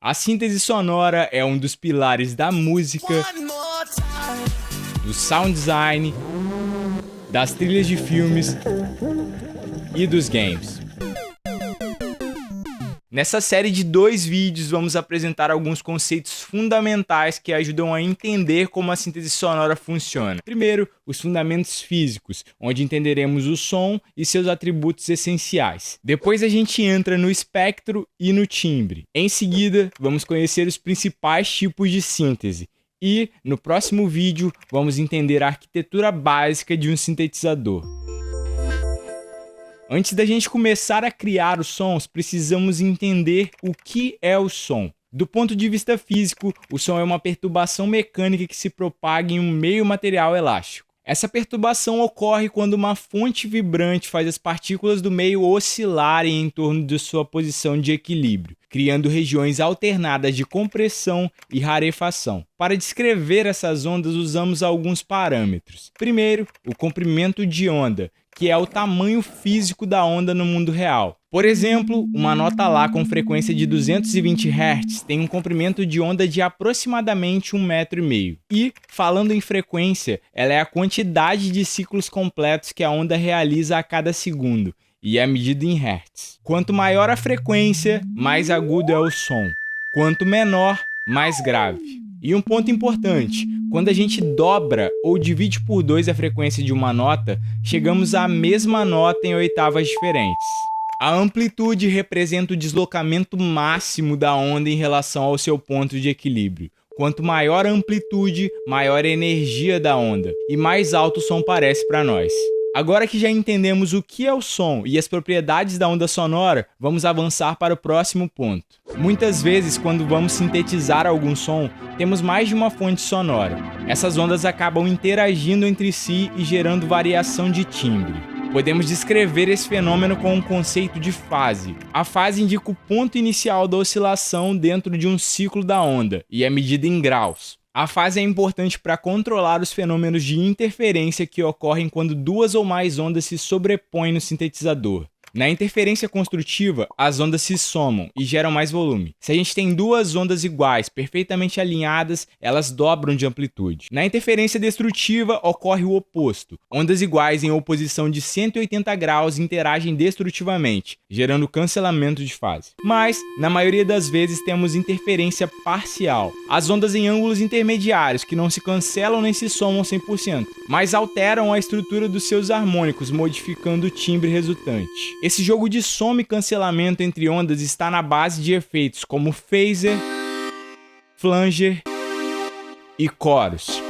A síntese sonora é um dos pilares da música, do sound design, das trilhas de filmes e dos games. Nessa série de 2 vídeos, vamos apresentar alguns conceitos fundamentais que ajudam a entender como a síntese sonora funciona. Primeiro, os fundamentos físicos, onde entenderemos o som e seus atributos essenciais. Depois a gente entra no espectro e no timbre. Em seguida, vamos conhecer os principais tipos de síntese. E, no próximo vídeo, vamos entender a arquitetura básica de um sintetizador. Antes da gente começar a criar os sons, precisamos entender o que é o som. Do ponto de vista físico, o som é uma perturbação mecânica que se propaga em um meio material elástico. Essa perturbação ocorre quando uma fonte vibrante faz as partículas do meio oscilarem em torno de sua posição de equilíbrio, criando regiões alternadas de compressão e rarefação. Para descrever essas ondas, usamos alguns parâmetros. Primeiro, o comprimento de onda, que é o tamanho físico da onda no mundo real. Por exemplo, uma nota Lá com frequência de 220 Hz tem um comprimento de onda de aproximadamente 1,5 metro. E, falando em frequência, ela é a quantidade de ciclos completos que a onda realiza a cada segundo, e é medida em Hz. Quanto maior a frequência, mais agudo é o som. Quanto menor, mais grave. E um ponto importante, quando a gente dobra ou divide por 2 a frequência de uma nota, chegamos à mesma nota em oitavas diferentes. A amplitude representa o deslocamento máximo da onda em relação ao seu ponto de equilíbrio. Quanto maior a amplitude, maior a energia da onda, e mais alto o som parece para nós. Agora que já entendemos o que é o som e as propriedades da onda sonora, vamos avançar para o próximo ponto. Muitas vezes, quando vamos sintetizar algum som, temos mais de uma fonte sonora. Essas ondas acabam interagindo entre si e gerando variação de timbre. Podemos descrever esse fenômeno com um conceito de fase. A fase indica o ponto inicial da oscilação dentro de um ciclo da onda e é medida em graus. A fase é importante para controlar os fenômenos de interferência que ocorrem quando 2 ou mais ondas se sobrepõem no sintetizador. Na interferência construtiva, as ondas se somam e geram mais volume. Se a gente tem 2 ondas iguais, perfeitamente alinhadas, elas dobram de amplitude. Na interferência destrutiva, ocorre o oposto. Ondas iguais em oposição de 180 graus interagem destrutivamente, gerando cancelamento de fase. Mas, na maioria das vezes, temos interferência parcial. As ondas em ângulos intermediários, que não se cancelam nem se somam 100%, mas alteram a estrutura dos seus harmônicos, modificando o timbre resultante. Esse jogo de soma e cancelamento entre ondas está na base de efeitos como phaser, flanger e chorus.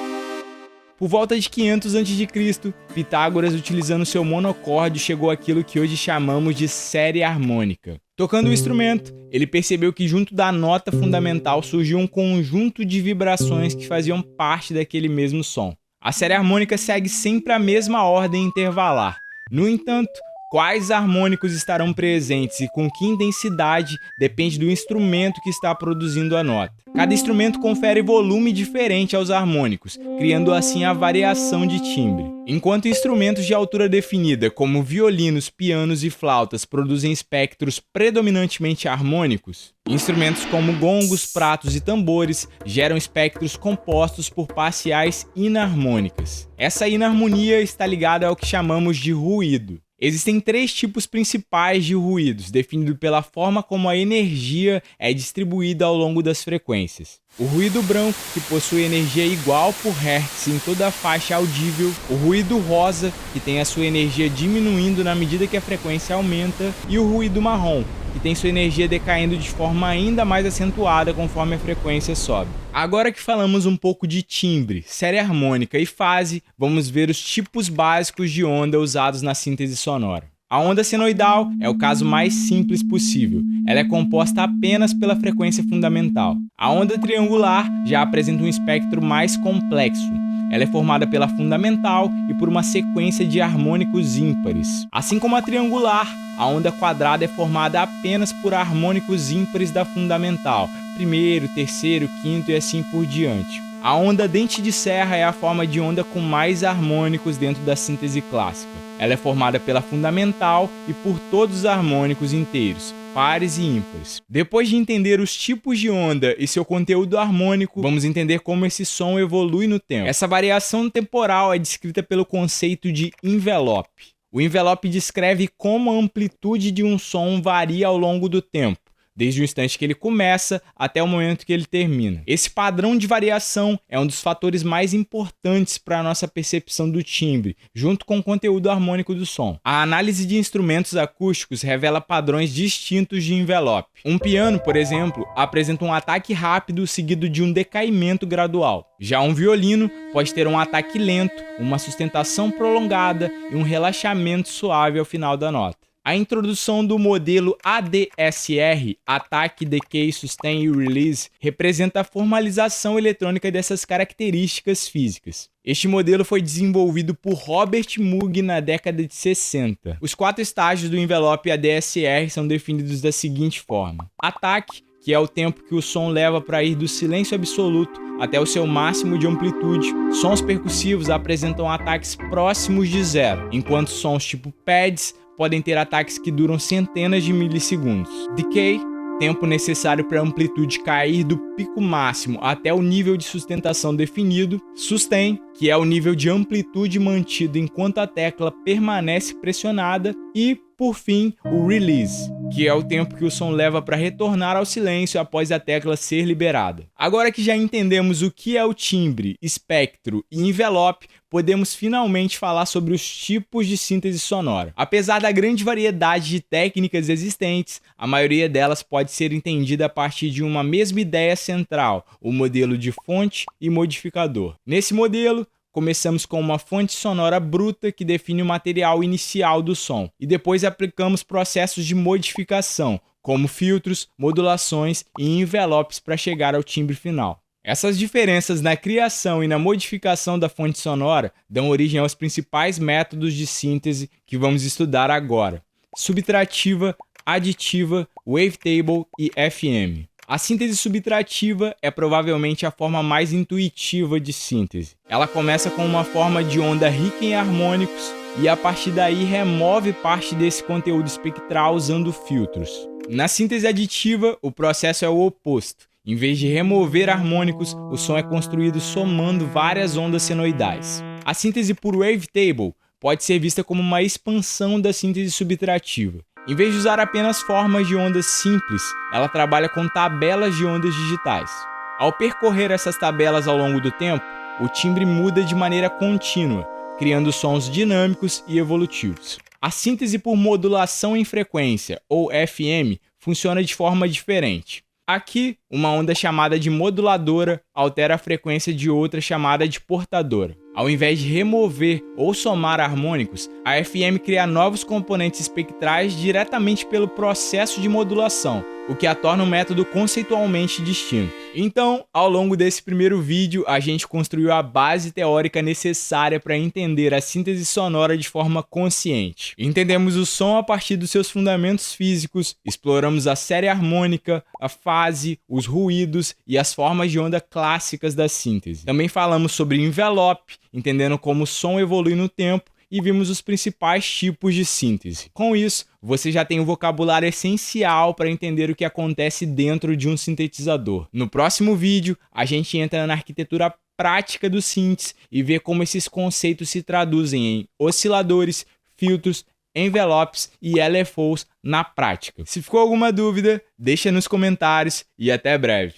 Por volta de 500 a.C., Pitágoras, utilizando seu monocórdio, chegou àquilo que hoje chamamos de série harmônica. Tocando o instrumento, ele percebeu que junto da nota fundamental surgiu um conjunto de vibrações que faziam parte daquele mesmo som. A série harmônica segue sempre a mesma ordem intervalar. No entanto, quais harmônicos estarão presentes e com que intensidade depende do instrumento que está produzindo a nota. Cada instrumento confere volume diferente aos harmônicos, criando assim a variação de timbre. Enquanto instrumentos de altura definida, como violinos, pianos e flautas, produzem espectros predominantemente harmônicos, instrumentos como gongos, pratos e tambores geram espectros compostos por parciais inarmônicas. Essa inarmonia está ligada ao que chamamos de ruído. Existem 3 tipos principais de ruídos, definidos pela forma como a energia é distribuída ao longo das frequências. O ruído branco, que possui energia igual por hertz em toda a faixa audível. O ruído rosa, que tem a sua energia diminuindo na medida que a frequência aumenta. E o ruído marrom, que tem sua energia decaindo de forma ainda mais acentuada conforme a frequência sobe. Agora que falamos um pouco de timbre, série harmônica e fase, vamos ver os tipos básicos de onda usados na síntese sonora. A onda senoidal é o caso mais simples possível. Ela é composta apenas pela frequência fundamental. A onda triangular já apresenta um espectro mais complexo. Ela é formada pela fundamental e por uma sequência de harmônicos ímpares. Assim como a triangular, a onda quadrada é formada apenas por harmônicos ímpares da fundamental, primeiro, terceiro, quinto e assim por diante. A onda dente de serra é a forma de onda com mais harmônicos dentro da síntese clássica. Ela é formada pela fundamental e por todos os harmônicos inteiros, pares e ímpares. Depois de entender os tipos de onda e seu conteúdo harmônico, vamos entender como esse som evolui no tempo. Essa variação temporal é descrita pelo conceito de envelope. O envelope descreve como a amplitude de um som varia ao longo do tempo, desde o instante que ele começa até o momento que ele termina. Esse padrão de variação é um dos fatores mais importantes para a nossa percepção do timbre, junto com o conteúdo harmônico do som. A análise de instrumentos acústicos revela padrões distintos de envelope. Um piano, por exemplo, apresenta um ataque rápido seguido de um decaimento gradual. Já um violino pode ter um ataque lento, uma sustentação prolongada e um relaxamento suave ao final da nota. A introdução do modelo ADSR, Attack, Decay, Sustain e Release, representa a formalização eletrônica dessas características físicas. Este modelo foi desenvolvido por Robert Moog na década de 60. Os 4 estágios do envelope ADSR são definidos da seguinte forma: Attack, que é o tempo que o som leva para ir do silêncio absoluto até o seu máximo de amplitude. Sons percussivos apresentam ataques próximos de zero, enquanto sons tipo pads podem ter ataques que duram centenas de milissegundos. Decay, tempo necessário para a amplitude cair do pico máximo até o nível de sustentação definido. Sustain, que é o nível de amplitude mantido enquanto a tecla permanece pressionada. E, por fim, o Release, que é o tempo que o som leva para retornar ao silêncio após a tecla ser liberada. Agora que já entendemos o que é o timbre, espectro e envelope, podemos finalmente falar sobre os tipos de síntese sonora. Apesar da grande variedade de técnicas existentes, a maioria delas pode ser entendida a partir de uma mesma ideia central, o modelo de fonte e modificador. Nesse modelo, começamos com uma fonte sonora bruta que define o material inicial do som, e depois aplicamos processos de modificação, como filtros, modulações e envelopes para chegar ao timbre final. Essas diferenças na criação e na modificação da fonte sonora dão origem aos principais métodos de síntese que vamos estudar agora: subtrativa, aditiva, wavetable e FM. A síntese subtrativa é provavelmente a forma mais intuitiva de síntese. Ela começa com uma forma de onda rica em harmônicos e a partir daí remove parte desse conteúdo espectral usando filtros. Na síntese aditiva, o processo é o oposto. Em vez de remover harmônicos, o som é construído somando várias ondas senoidais. A síntese por wavetable pode ser vista como uma expansão da síntese subtrativa. Em vez de usar apenas formas de ondas simples, ela trabalha com tabelas de ondas digitais. Ao percorrer essas tabelas ao longo do tempo, o timbre muda de maneira contínua, criando sons dinâmicos e evolutivos. A síntese por modulação em frequência, ou FM, funciona de forma diferente. Aqui, uma onda chamada de moduladora altera a frequência de outra chamada de portadora. Ao invés de remover ou somar harmônicos, a FM cria novos componentes espectrais diretamente pelo processo de modulação, o que a torna um método conceitualmente distinto. Então, ao longo desse primeiro vídeo, a gente construiu a base teórica necessária para entender a síntese sonora de forma consciente. Entendemos o som a partir dos seus fundamentos físicos, exploramos a série harmônica, a fase, os ruídos e as formas de onda clássicas da síntese. Também falamos sobre envelope, entendendo como o som evolui no tempo, e vimos os principais tipos de síntese. Com isso, você já tem um vocabulário essencial para entender o que acontece dentro de um sintetizador. No próximo vídeo, a gente entra na arquitetura prática dos synths e vê como esses conceitos se traduzem em osciladores, filtros, envelopes e LFOs na prática. Se ficou alguma dúvida, deixa nos comentários e até breve.